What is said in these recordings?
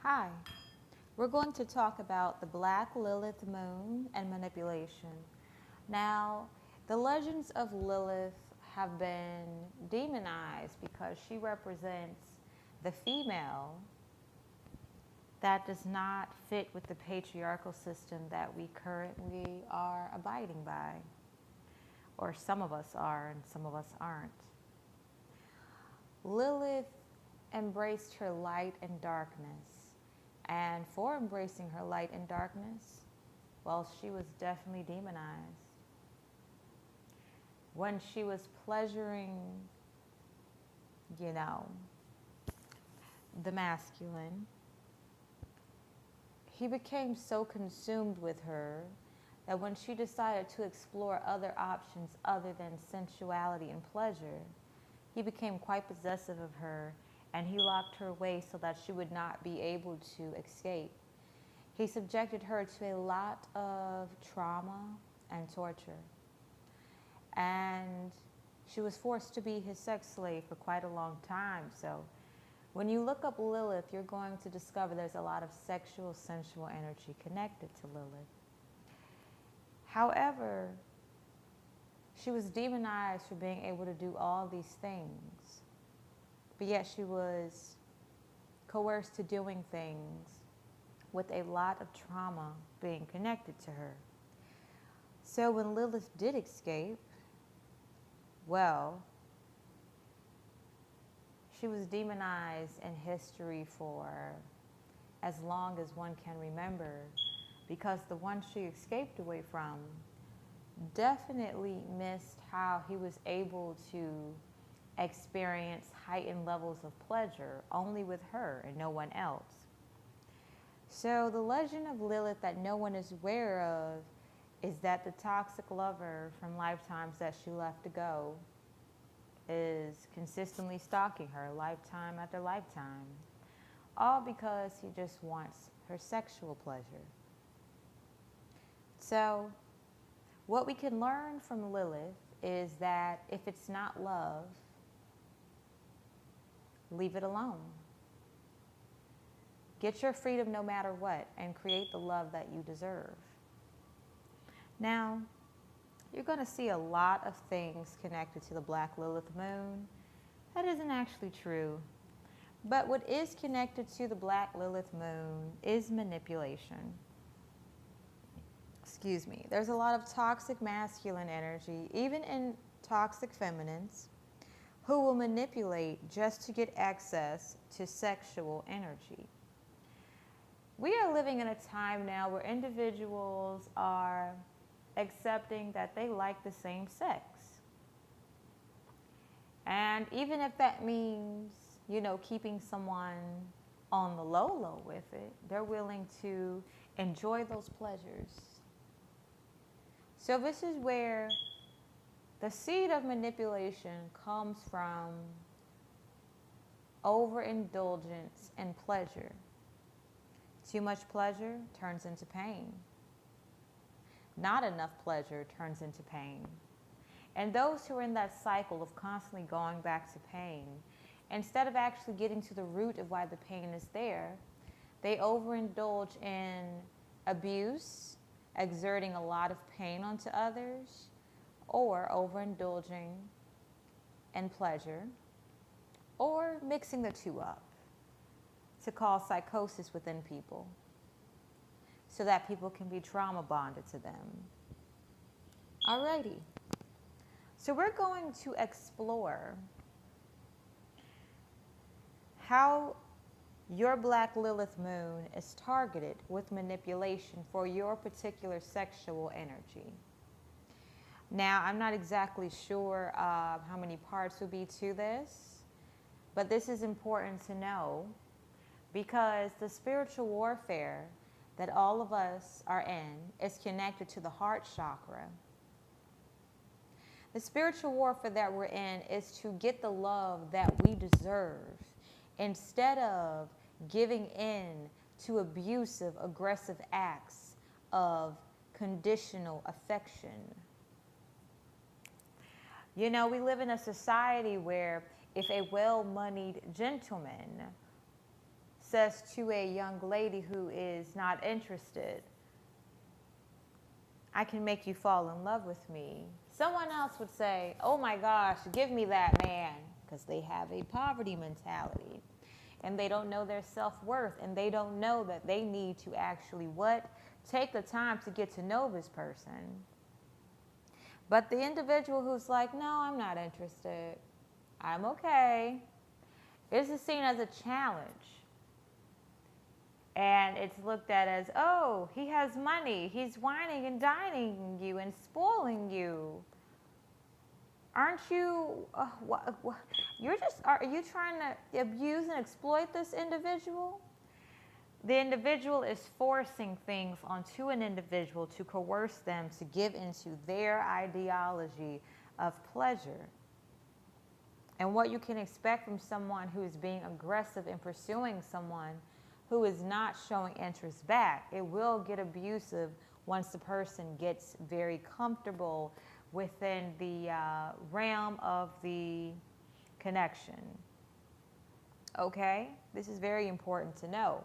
Hi, we're going to talk about the Black Lilith moon and manipulation. Now, the legends of Lilith have been demonized because she represents the female that does not fit with the patriarchal system that we currently are abiding by. Or some of us are and some of us aren't. Lilith embraced her light and darkness. And for embracing her light and darkness, well, she was definitely demonized. When she was pleasuring, the masculine, he became so consumed with her that when she decided to explore other options other than sensuality and pleasure, he became quite possessive of her, and he locked her away so that she would not be able to escape. He subjected her to a lot of trauma and torture. And she was forced to be his sex slave for quite a long time. So when you look up Lilith, you're going to discover there's a lot of sexual, sensual energy connected to Lilith. However, she was demonized for being able to do all these things, but yet she was coerced to doing things with a lot of trauma being connected to her. So when Lilith did escape, well, she was demonized in history for as long as one can remember, because the one she escaped away from definitely missed how he was able to experience heightened levels of pleasure only with her and no one else. So the legend of Lilith that no one is aware of is that the toxic lover from lifetimes that she left ago is consistently stalking her lifetime after lifetime, all because he just wants her sexual pleasure. So what we can learn from Lilith is that if it's not love, leave it alone. Get your freedom no matter what and create the love that you deserve. Now, you're going to see a lot of things connected to the Black Lilith moon. That isn't actually true. But what is connected to the Black Lilith moon is manipulation. Excuse me. There's a lot of toxic masculine energy, even in toxic feminines, who will manipulate just to get access to sexual energy. We are living in a time now where individuals are accepting that they like the same sex. And even if that means, keeping someone on the low with it, they're willing to enjoy those pleasures. So this is where the seed of manipulation comes from overindulgence in pleasure. Too much pleasure turns into pain. Not enough pleasure turns into pain. And those who are in that cycle of constantly going back to pain, instead of actually getting to the root of why the pain is there, they overindulge in abuse, exerting a lot of pain onto others, or overindulging in pleasure, or mixing the two up to cause psychosis within people so that people can be trauma bonded to them. Alrighty. So we're going to explore how your Black Lilith moon is targeted with manipulation for your particular sexual energy. Now, I'm not exactly sure how many parts will be to this, but this is important to know because the spiritual warfare that all of us are in is connected to the heart chakra. The spiritual warfare that we're in is to get the love that we deserve instead of giving in to abusive, aggressive acts of conditional affection. We live in a society where if a well-moneyed gentleman says to a young lady who is not interested, I can make you fall in love with me. Someone else would say, oh my gosh, give me that man, because they have a poverty mentality. And they don't know their self-worth, and they don't know that they need to actually what? Take the time to get to know this person. But the individual who's like, no, I'm not interested, I'm okay, this is seen as a challenge. And it's looked at as, oh, he has money, he's whining and dining you and spoiling you. Aren't you, are you trying to abuse and exploit this individual? The individual is forcing things onto an individual to coerce them to give into their ideology of pleasure. And what you can expect from someone who is being aggressive in pursuing someone who is not showing interest back, it will get abusive once the person gets very comfortable within the realm of the connection. Okay? This is very important to know.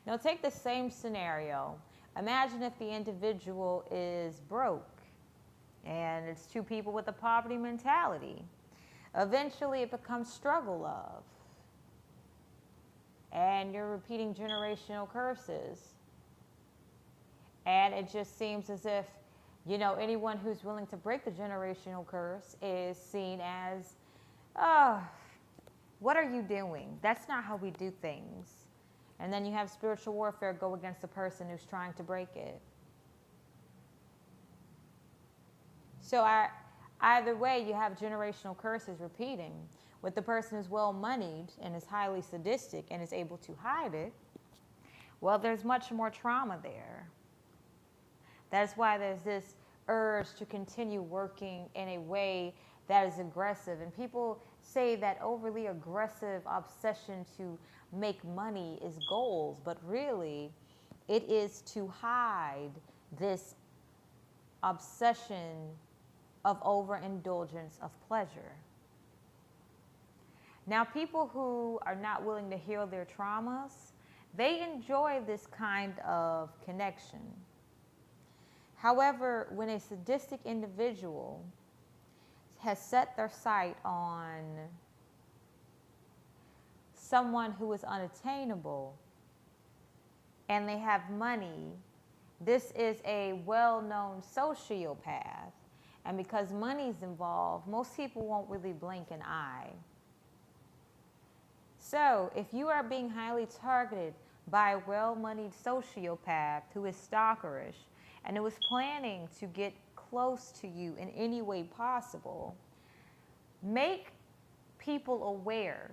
Now take the same scenario. Imagine if the individual is broke and it's two people with a poverty mentality. Eventually it becomes struggle love. And you're repeating generational curses. And it just seems as if, you know, anyone who's willing to break the generational curse is seen as, oh, what are you doing? That's not how we do things. And then you have spiritual warfare go against the person who's trying to break it. So either way, you have generational curses repeating. With the person who's well-moneyed and is highly sadistic and is able to hide it, well, there's much more trauma there. That's why there's this urge to continue working in a way that is aggressive. And people say that overly aggressive obsession to make money is goals, but really it is to hide this obsession of overindulgence of pleasure. Now, people who are not willing to heal their traumas, they enjoy this kind of connection. However, when a sadistic individual has set their sight on someone who is unattainable and they have money, this is a well-known sociopath. And because money's involved, most people won't really blink an eye. So if you are being highly targeted by a well-moneyed sociopath who is stalkerish and who is planning to get close to you in any way possible, make people aware.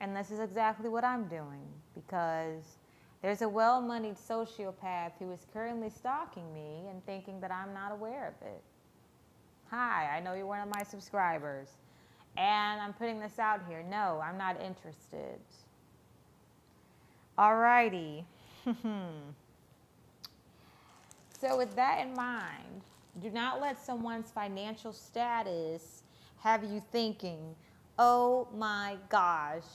And this is exactly what I'm doing, because there's a well-moneyed sociopath who is currently stalking me and thinking that I'm not aware of it. Hi, I know you're one of my subscribers, and I'm putting this out here. No, I'm not interested. Alrighty. So with that in mind, do not let someone's financial status have you thinking, oh my gosh,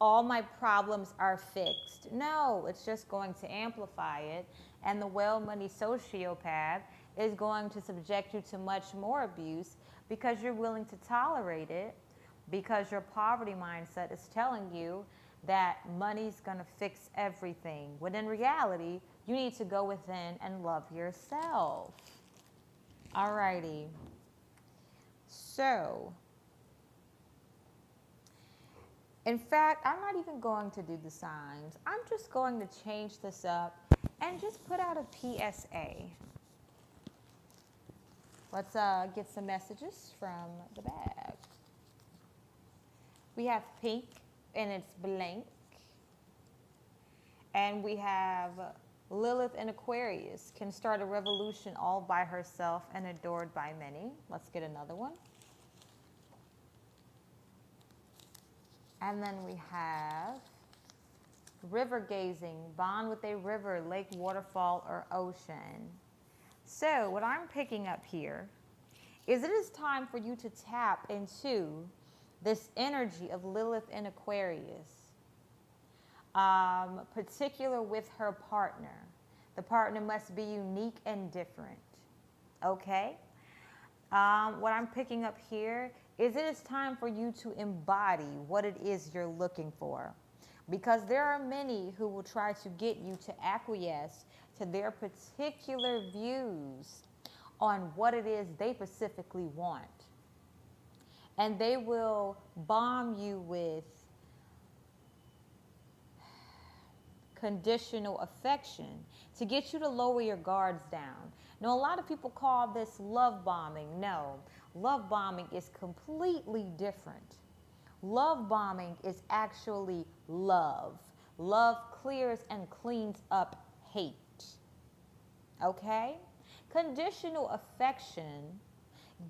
all my problems are fixed. No, it's just going to amplify it, and the well-moneyed sociopath is going to subject you to much more abuse because you're willing to tolerate it, because your poverty mindset is telling you that money's going to fix everything, when in reality, you need to go within and love yourself. Alrighty. So, in fact, I'm not even going to do the signs. I'm just going to change this up and just put out a PSA. Let's get some messages from the bag. We have pink, and it's blank. And we have Lilith in Aquarius, can start a revolution all by herself and adored by many. Let's get another one. And then we have river gazing, bond with a river, lake, waterfall, or ocean. So what I'm picking up here is it is time for you to tap into this energy of Lilith in Aquarius, particular with her partner. The partner must be unique and different. Okay? What I'm picking up here is it is time for you to embody what it is you're looking for. Because there are many who will try to get you to acquiesce to their particular views on what it is they specifically want. And they will bomb you with conditional affection to get you to lower your guards down. Now, a lot of people call this love bombing. No, love bombing is completely different. Love bombing is actually love. Love clears and cleans up hate. Okay? Conditional affection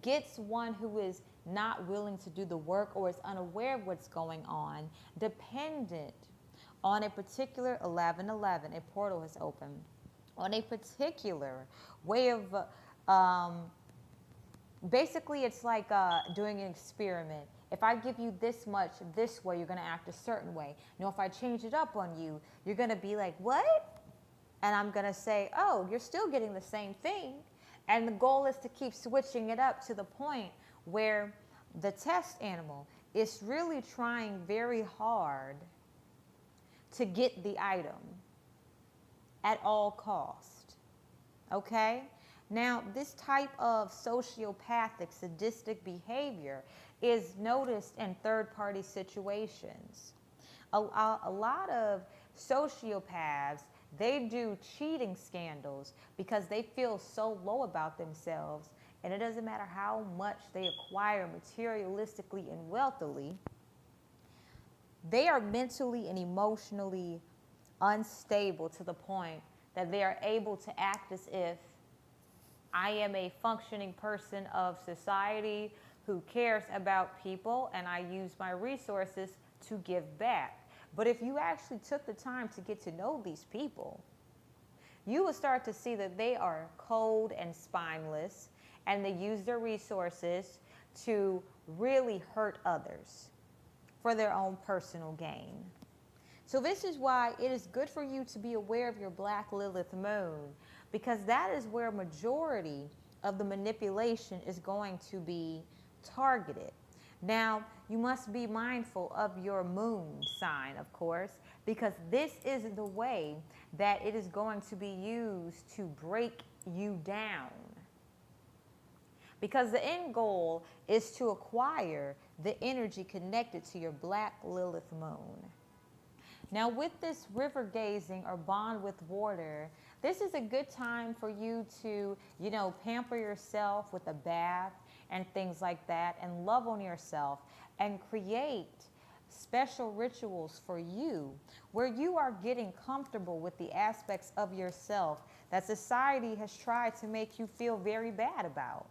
gets one who is not willing to do the work or is unaware of what's going on, dependent on a particular 1111, a portal has opened, on a particular way of, basically it's like doing an experiment. If I give you this much this way, you're going to act a certain way. You know, if I change it up on you, you're going to be like, what? And I'm going to say, oh, you're still getting the same thing. And the goal is to keep switching it up to the point where the test animal is really trying very hard to get the item at all cost. Okay? Now, this type of sociopathic, sadistic behavior is noticed in third-party situations. A lot of sociopaths, they do cheating scandals because they feel so low about themselves, and it doesn't matter how much they acquire materialistically and wealthily, they are mentally and emotionally unstable to the point that they are able to act as if I am a functioning person of society who cares about people, and I use my resources to give back. But if you actually took the time to get to know these people, you will start to see that they are cold and spineless, and they use their resources to really hurt others for their own personal gain. So this is why it is good for you to be aware of your Black Lilith moon, because that is where majority of the manipulation is going to be targeted. Now, you must be mindful of your moon sign, of course, because this is the way that it is going to be used to break you down. Because the end goal is to acquire the energy connected to your Black Lilith moon. Now, with this river gazing or bond with water, this is a good time for you to, you know, pamper yourself with a bath and things like that, and love on yourself and create special rituals for you where you are getting comfortable with the aspects of yourself that society has tried to make you feel very bad about.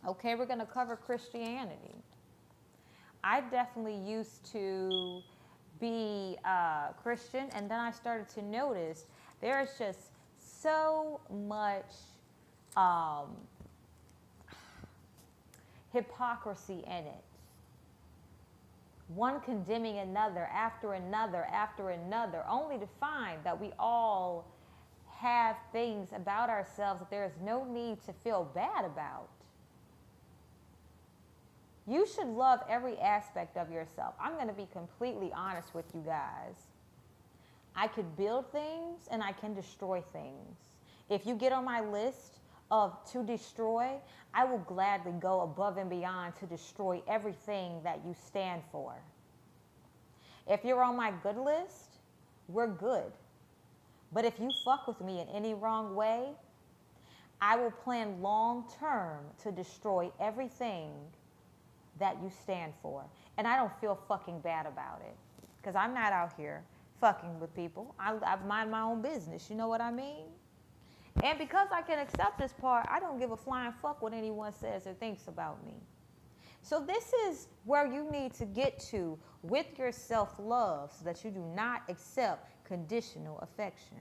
Okay, we're going to cover Christianity. I definitely used to be Christian, and then I started to notice there's just so much hypocrisy in it. One condemning another after another after another, only to find that we all have things about ourselves that there is no need to feel bad about. You should love every aspect of yourself. I'm going to be completely honest with you guys. I could build things and I can destroy things. If you get on my list of to destroy, I will gladly go above and beyond to destroy everything that you stand for. If you're on my good list, we're good. But if you fuck with me in any wrong way, I will plan long term to destroy everything that you stand for. And I don't feel fucking bad about it, because I'm not out here fucking with people. I mind my own business, you know what I mean? And because I can accept this part, I don't give a flying fuck what anyone says or thinks about me. So this is where you need to get to with your self-love so that you do not accept conditional affection.